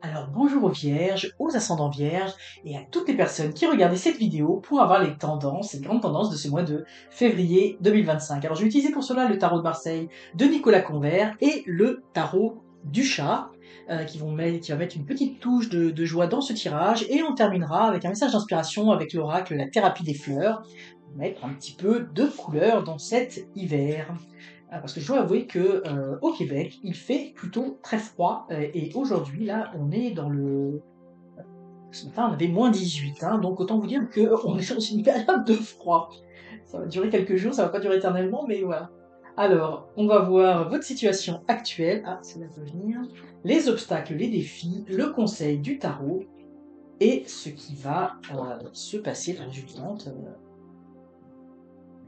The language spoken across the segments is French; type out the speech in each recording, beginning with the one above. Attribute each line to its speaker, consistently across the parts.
Speaker 1: Alors bonjour aux vierges, aux ascendants vierges et à toutes les personnes qui regardaient cette vidéo pour avoir les tendances, les grandes tendances de ce mois de février 2025. Alors je vais utiliser pour cela le tarot de Marseille de Nicolas Convert et le tarot du chat qui va mettre une petite touche de joie dans ce tirage et on terminera avec un message d'inspiration avec l'oracle La thérapie des fleurs, pour mettre un petit peu de couleur dans cet hiver. Parce que je dois avouer que au Québec, il fait plutôt très froid. Et aujourd'hui, là, on est dans le. Ce matin, on avait -18, hein, donc autant vous dire qu'on est dans une période de froid. Ça va durer quelques jours, ça va pas durer éternellement, mais voilà. Alors, on va voir votre situation actuelle. Ah, ça va venir. Les obstacles, les défis, le conseil du tarot et ce qui va se passer la résultante.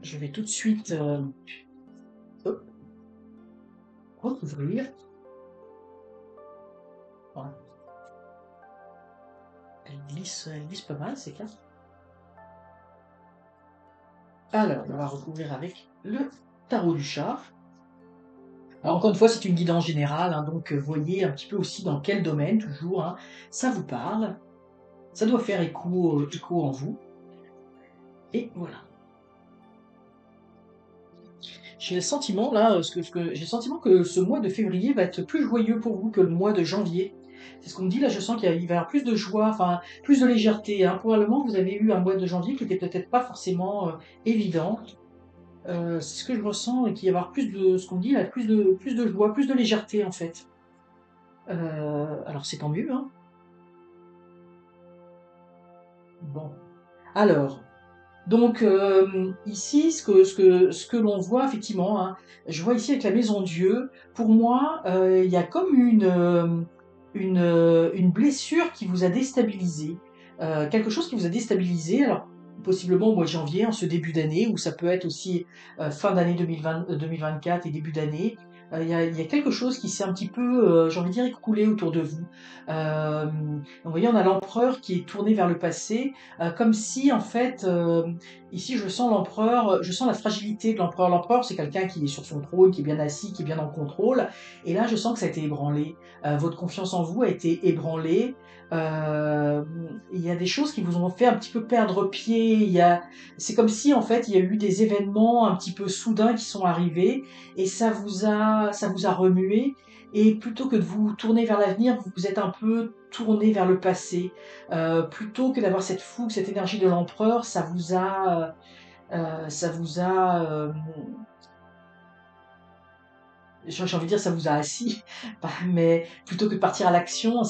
Speaker 1: Je vais tout de suite hop, recouvrir. Voilà. Elle glisse pas mal ces cartes. Alors, on va recouvrir avec le tarot du chat. Alors, encore une fois, c'est une guidance générale, hein, donc voyez un petit peu aussi dans quel domaine, toujours, hein, ça vous parle. Ça doit faire écho en vous. Et voilà. J'ai le sentiment, là, j'ai le sentiment que ce mois de février va être plus joyeux pour vous que le mois de janvier. C'est ce qu'on me dit, là, je sens qu'il va y avoir plus de joie, enfin, plus de légèreté, hein. Probablement, vous avez eu un mois de janvier qui était peut-être pas forcément évident. C'est ce que je ressens et qu'il va y avoir plus de ce qu'on me dit là, plus de joie, plus de légèreté en fait. Alors c'est tant mieux, hein. Bon. Alors, donc ici, ce que l'on voit effectivement, hein, je vois ici avec la maison Dieu, pour moi, il y a comme une blessure qui vous a déstabilisé. Quelque chose qui vous a déstabilisé, alors possiblement au mois de janvier, en ce début d'année, ou ça peut être aussi fin d'année 2024 et début d'année. Il y a quelque chose qui s'est un petit peu, j'ai envie de dire, écoulé autour de vous. Donc, vous voyez, on a l'empereur qui est tourné vers le passé, comme si en fait, ici je sens l'empereur, je sens la fragilité de l'empereur. L'empereur, c'est quelqu'un qui est sur son trône, qui est bien assis, qui est bien en contrôle. Et là, je sens que ça a été ébranlé. Votre confiance en vous a été ébranlée. Euh, il y a des choses qui vous ont fait un petit peu perdre pied. C'est comme si en fait il y a eu des événements un petit peu soudains qui sont arrivés et ça vous a remué. Et plutôt que de vous tourner vers l'avenir, vous vous êtes un peu tourné vers le passé. Plutôt que d'avoir cette fougue, cette énergie de l'empereur, ça vous a j'ai envie de dire ça vous a assis, bah, mais plutôt que de partir à l'action,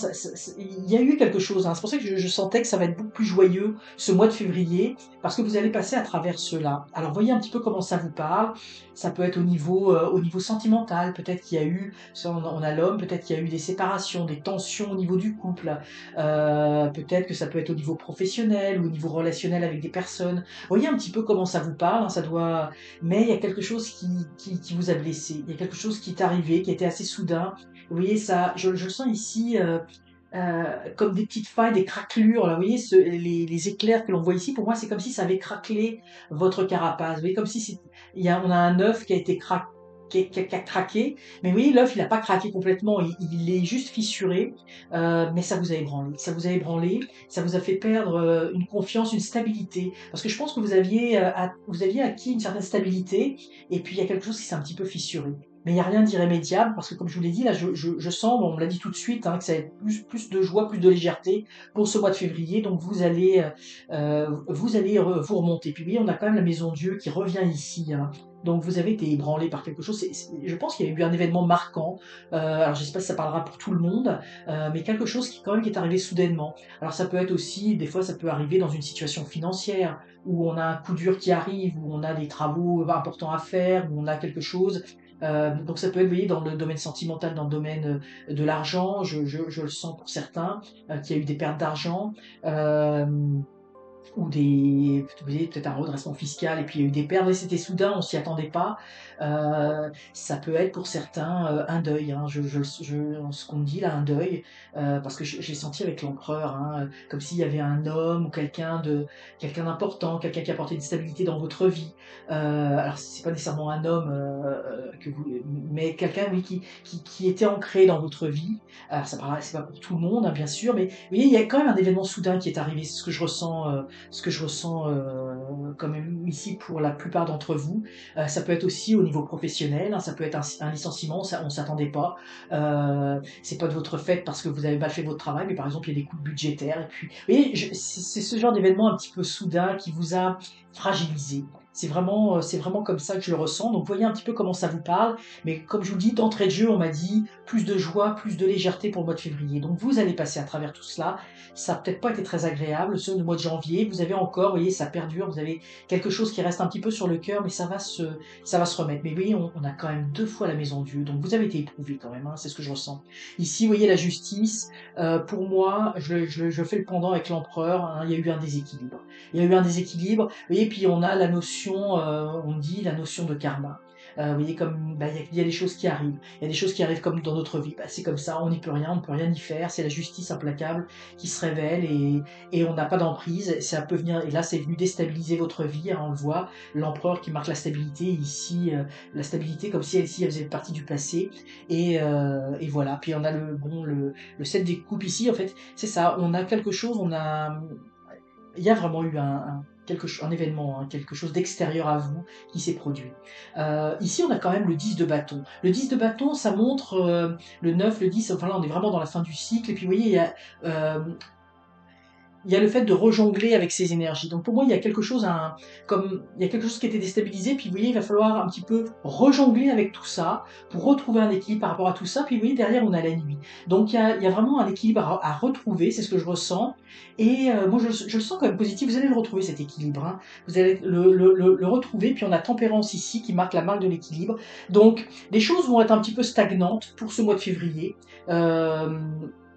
Speaker 1: il y a eu quelque chose, hein. C'est pour ça que je sentais que ça va être beaucoup plus joyeux ce mois de février, parce que vous allez passer à travers cela. Alors voyez un petit peu comment ça vous parle. Ça peut être au niveau sentimental, peut-être qu'il y a eu, ça, on a l'homme, peut-être qu'il y a eu des séparations, des tensions au niveau du couple. Peut-être que ça peut être au niveau professionnel ou au niveau relationnel avec des personnes. Voyez un petit peu comment ça vous parle, hein. Ça doit mais il y a quelque chose qui vous a blessé. Il y a quelque chose qui est arrivé, qui était assez soudain. Vous voyez, ça, je le sens ici comme des petites failles, des craquelures. Là, vous voyez, les éclairs que l'on voit ici, pour moi, c'est comme si ça avait craquelé votre carapace. Vous voyez, comme si on a un œuf qui a été craqué. Qui a craqué, mais oui, l'œuf il n'a pas craqué complètement, il est juste fissuré, mais ça vous a ébranlé, ça vous a ébranlé, ça vous a fait perdre une confiance, une stabilité, parce que je pense que vous aviez acquis une certaine stabilité, et puis il y a quelque chose qui s'est un petit peu fissuré. Mais il n'y a rien d'irrémédiable, parce que comme je vous l'ai dit, là, je sens, bon, on me l'a dit tout de suite, hein, que ça va être plus de joie, plus de légèreté pour ce mois de février, donc vous allez vous remonter. Puis oui, on a quand même la maison Dieu qui revient ici, hein. Donc vous avez été ébranlé par quelque chose. Je pense qu'il y a eu un événement marquant. Alors je ne sais pas si ça parlera pour tout le monde, mais quelque chose qui quand même qui est arrivé soudainement. Alors ça peut être aussi, des fois ça peut arriver dans une situation financière, où on a un coup dur qui arrive, où on a des travaux importants à faire, où on a quelque chose. Donc ça peut être, vous voyez, dans le domaine sentimental, dans le domaine de l'argent, je le sens pour certains, qu'il y a eu des pertes d'argent. Euh, ou des, vous voyez, peut-être un redressement fiscal et puis il y a eu des pertes et c'était soudain, on s'y attendait pas. Ça peut être pour certains un deuil, hein, ce qu'on me dit là, un deuil, parce que j'ai senti avec l'empereur, hein, comme s'il y avait un homme ou quelqu'un d'important, quelqu'un qui apportait une stabilité dans votre vie. Alors c'est pas nécessairement un homme mais quelqu'un oui qui était ancré dans votre vie. Alors ça c'est pas pour tout le monde, hein, bien sûr, mais vous voyez, il y a quand même un événement soudain qui est arrivé, c'est ce que je ressens quand même ici pour la plupart d'entre vous. Ça peut être aussi au niveau professionnel, hein, ça peut être un licenciement, ça, on s'attendait pas. C'est pas de votre fait parce que vous avez mal fait votre travail, mais par exemple il y a des coupes budgétaires. Et puis, vous voyez, c'est ce genre d'événement un petit peu soudain qui vous a fragilisé. C'est vraiment comme ça que je le ressens. Donc, voyez un petit peu comment ça vous parle. Mais comme je vous le dis, d'entrée de jeu, on m'a dit plus de joie, plus de légèreté pour le mois de février. Donc, vous allez passer à travers tout cela. Ça n'a peut-être pas été très agréable, ce mois de janvier. Vous avez encore, vous voyez, ça perdure. Vous avez quelque chose qui reste un petit peu sur le cœur, mais ça va se remettre. Mais vous voyez, on a quand même 2 fois la maison de Dieu. Donc, vous avez été éprouvé quand même, hein, c'est ce que je ressens. Ici, vous voyez, la justice, pour moi, je fais le pendant avec l'empereur, hein, il y a eu un déséquilibre. Il y a eu un déséquilibre, vous voyez, puis on a la notion, on dit la notion de karma. Vous voyez, comme bah, il y a des choses qui arrivent. Il y a des choses qui arrivent comme dans notre vie. Bah, c'est comme ça, on n'y peut rien, on ne peut rien y faire. C'est la justice implacable qui se révèle et on n'a pas d'emprise. Ça peut venir, et là, c'est venu déstabiliser votre vie. Hein, on le voit, l'empereur qui marque la stabilité ici, la stabilité comme si elle faisait partie du passé. Et voilà. Puis on a le 7 des coupes ici. En fait, c'est ça. On a quelque chose. Il y a vraiment eu un événement, hein, quelque chose d'extérieur à vous qui s'est produit. Ici, on a quand même le 10 de bâton. Le 10 de bâton, ça montre le 9, le 10, enfin là, on est vraiment dans la fin du cycle. Et puis, vous voyez, euh, il y a le fait de rejongler avec ces énergies. Donc pour moi, il y a quelque chose qui a été déstabilisé, puis vous voyez, il va falloir un petit peu rejongler avec tout ça pour retrouver un équilibre par rapport à tout ça. Puis vous voyez, derrière, on a la nuit. Donc il y a vraiment un équilibre à retrouver, c'est ce que je ressens. Et moi, je le sens quand même positif. Vous allez le retrouver, cet équilibre. Hein. Vous allez le retrouver. Puis on a tempérance ici qui marque la marque de l'équilibre. Donc les choses vont être un petit peu stagnantes pour ce mois de février. Euh,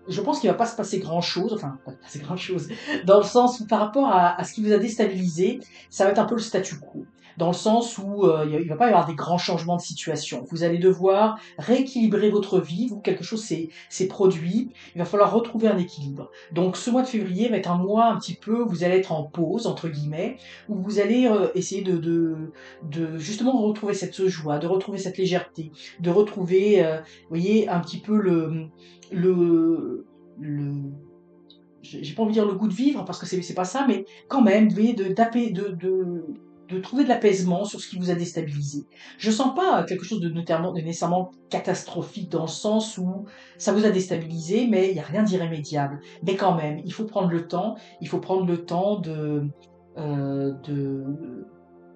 Speaker 1: je pense qu'il va pas se passer grand chose, enfin pas se passer grand chose, dans le sens où par rapport à ce qui vous a déstabilisé, ça va être un peu le statu quo. Dans le sens où il va pas y avoir des grands changements de situation. Vous allez devoir rééquilibrer votre vie, vous quelque chose s'est produit, il va falloir retrouver un équilibre. Donc ce mois de février va être un mois un petit peu, vous allez être en pause entre guillemets, où vous allez essayer de justement retrouver cette joie, de retrouver cette légèreté, de retrouver, vous voyez, un petit peu le, le j'ai pas envie de dire le goût de vivre parce que c'est pas ça, mais quand même, vous voyez, de trouver de l'apaisement sur ce qui vous a déstabilisé. Je sens pas quelque chose de nécessairement catastrophique dans le sens où ça vous a déstabilisé, mais il n'y a rien d'irrémédiable. Mais quand même, il faut prendre le temps, il faut prendre le temps de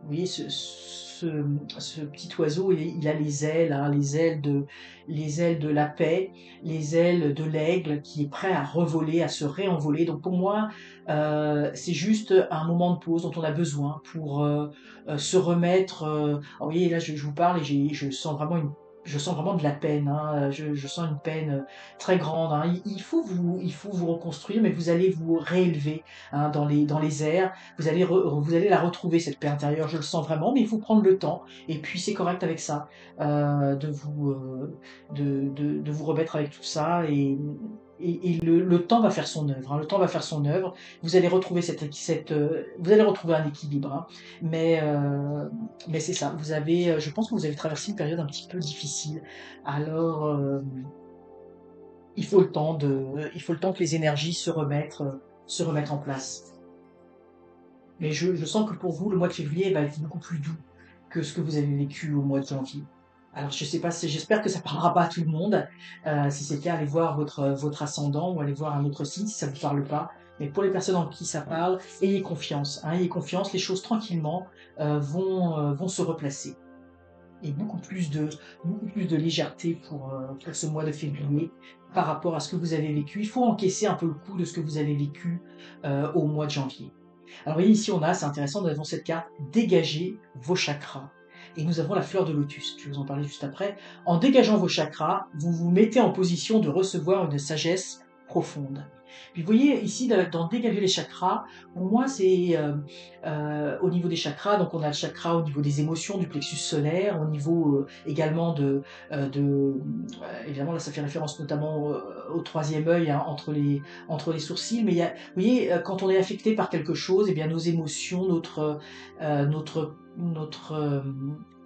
Speaker 1: vous voyez, ce petit oiseau, il a les ailes, hein, les ailes de la paix, les ailes de l'aigle qui est prêt à revoler, à se réenvoler. Donc pour moi, c'est juste un moment de pause dont on a besoin pour se remettre. Vous voyez, là je vous parle et je sens vraiment de la peine. Hein, je sens une peine très grande. Hein. Il faut vous reconstruire, mais vous allez vous réélever hein, dans les airs. Vous allez la retrouver, cette paix intérieure, je le sens vraiment, mais il faut prendre le temps, et puis c'est correct avec ça, de vous remettre avec tout ça, et le temps va faire son œuvre. Hein, le temps va faire son œuvre. Vous allez retrouver vous allez retrouver un équilibre. Hein, mais c'est ça. Je pense que vous avez traversé une période un petit peu difficile. Alors, il faut le temps que les énergies se remettent en place. Mais je sens que pour vous, le mois de février va être beaucoup plus doux que ce que vous avez vécu au mois de janvier. Alors je sais pas, j'espère que ça parlera pas à tout le monde. Si c'est le cas, allez voir votre ascendant ou allez voir un autre signe si ça vous parle pas. Mais pour les personnes en qui ça parle, ayez confiance. Hein, ayez confiance, les choses tranquillement vont se replacer. Et beaucoup plus de légèreté pour ce mois de février par rapport à ce que vous avez vécu. Il faut encaisser un peu le coup de ce que vous avez vécu au mois de janvier. Alors vous voyez ici c'est intéressant, nous avons cette carte dégager vos chakras. Et nous avons la fleur de lotus, je vais vous en parler juste après. En dégageant vos chakras, vous vous mettez en position de recevoir une sagesse profonde. Puis vous voyez ici, dans dégager les chakras, pour moi c'est au niveau des chakras, donc on a le chakra au niveau des émotions, du plexus solaire, au niveau également évidemment là ça fait référence notamment au troisième œil, hein, entre les sourcils, mais il y a, vous voyez, quand on est affecté par quelque chose, eh bien nos émotions,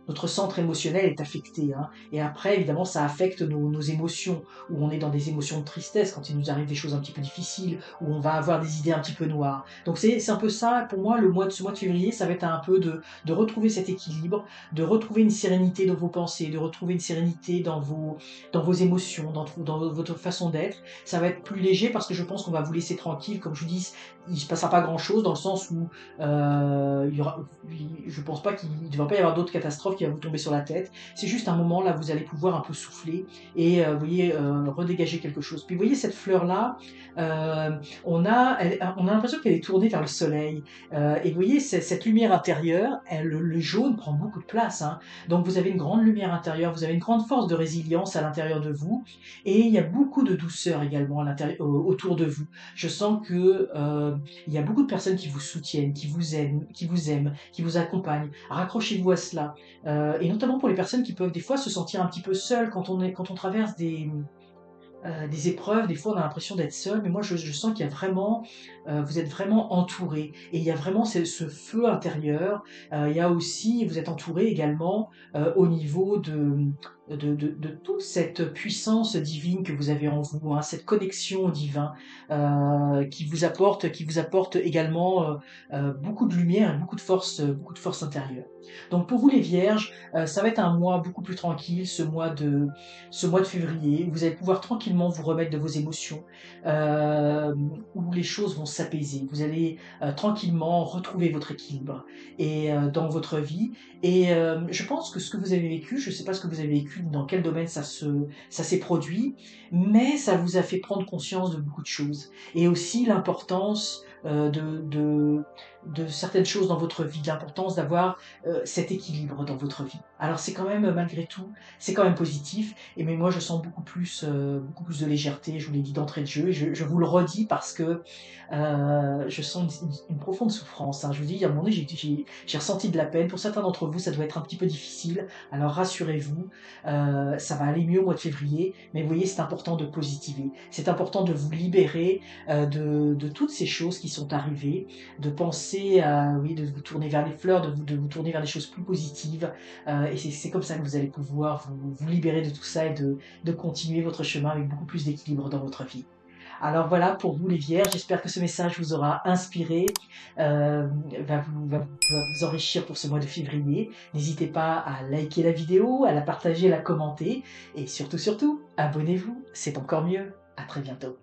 Speaker 1: notre centre émotionnel est affecté, hein. Et après, évidemment, ça affecte nos émotions, où on est dans des émotions de tristesse quand il nous arrive des choses un petit peu difficiles, où on va avoir des idées un petit peu noires. Donc c'est un peu ça, pour moi, ce mois de février, ça va être un peu de retrouver cet équilibre, de retrouver une sérénité dans vos pensées, de retrouver une sérénité dans vos émotions, dans votre façon d'être. Ça va être plus léger parce que je pense qu'on va vous laisser tranquille. Comme je vous dis, il se passera pas grand-chose dans le sens où je pense pas qu'il ne devrait pas y avoir d'autres catastrophes qui vont vous tomber sur la tête. C'est juste un moment là, vous allez pouvoir un peu souffler et vous voyez redégager quelque chose. Puis vous voyez cette fleur là, on a l'impression qu'elle est tournée vers le soleil. Et vous voyez cette lumière intérieure, le jaune prend beaucoup de place, hein. Donc vous avez une grande lumière intérieure, vous avez une grande force de résilience à l'intérieur de vous, et il y a beaucoup de douceur également à l'intérieur, autour de vous. Je sens que il y a beaucoup de personnes qui vous soutiennent, qui vous aiment, qui vous accompagnent. Raccrochez-vous à cela. Et notamment pour les personnes qui peuvent des fois se sentir un petit peu seules quand on traverse des épreuves, des fois on a l'impression d'être seul, mais moi je sens qu'il y a vraiment, vous êtes vraiment entouré, et il y a vraiment ce feu intérieur. Il y a aussi, vous êtes entouré également au niveau de toute cette puissance divine que vous avez en vous, hein, cette connexion au divin qui vous apporte également beaucoup de lumière et beaucoup de force intérieure. Donc pour vous les Vierges, ça va être un mois beaucoup plus tranquille, ce mois de février, où vous allez pouvoir tranquillement vous remettre de vos émotions, où les choses vont s'apaiser. Vous allez tranquillement retrouver votre équilibre et dans votre vie. Et je pense que ce que vous avez vécu, je ne sais pas ce que vous avez vécu, dans quel domaine ça s'est produit, mais ça vous a fait prendre conscience de beaucoup de choses. Et aussi l'importance de certaines choses dans votre vie, l'importance d'avoir cet équilibre dans votre vie. Alors c'est quand même, malgré tout, c'est quand même positif, et mais moi je sens beaucoup plus de légèreté, je vous l'ai dit d'entrée de jeu, et je vous le redis parce que je sens une profonde souffrance, hein. Je vous dis, à un moment donné, j'ai ressenti de la peine. Pour certains d'entre vous, ça doit être un petit peu difficile, alors rassurez-vous, ça va aller mieux au mois de février, mais vous voyez, c'est important de positiver, c'est important de vous libérer de toutes ces choses qui sont arrivées, de penser à, oui, de vous tourner vers les fleurs, de vous tourner vers des choses plus positives, et c'est comme ça que vous allez pouvoir vous libérer de tout ça et de continuer votre chemin avec beaucoup plus d'équilibre dans votre vie. Alors voilà pour vous les Vierges, j'espère que ce message vous aura inspiré, va vous enrichir pour ce mois de février. N'hésitez pas à liker la vidéo, à la partager, à la commenter, et surtout, abonnez-vous, c'est encore mieux. À très bientôt.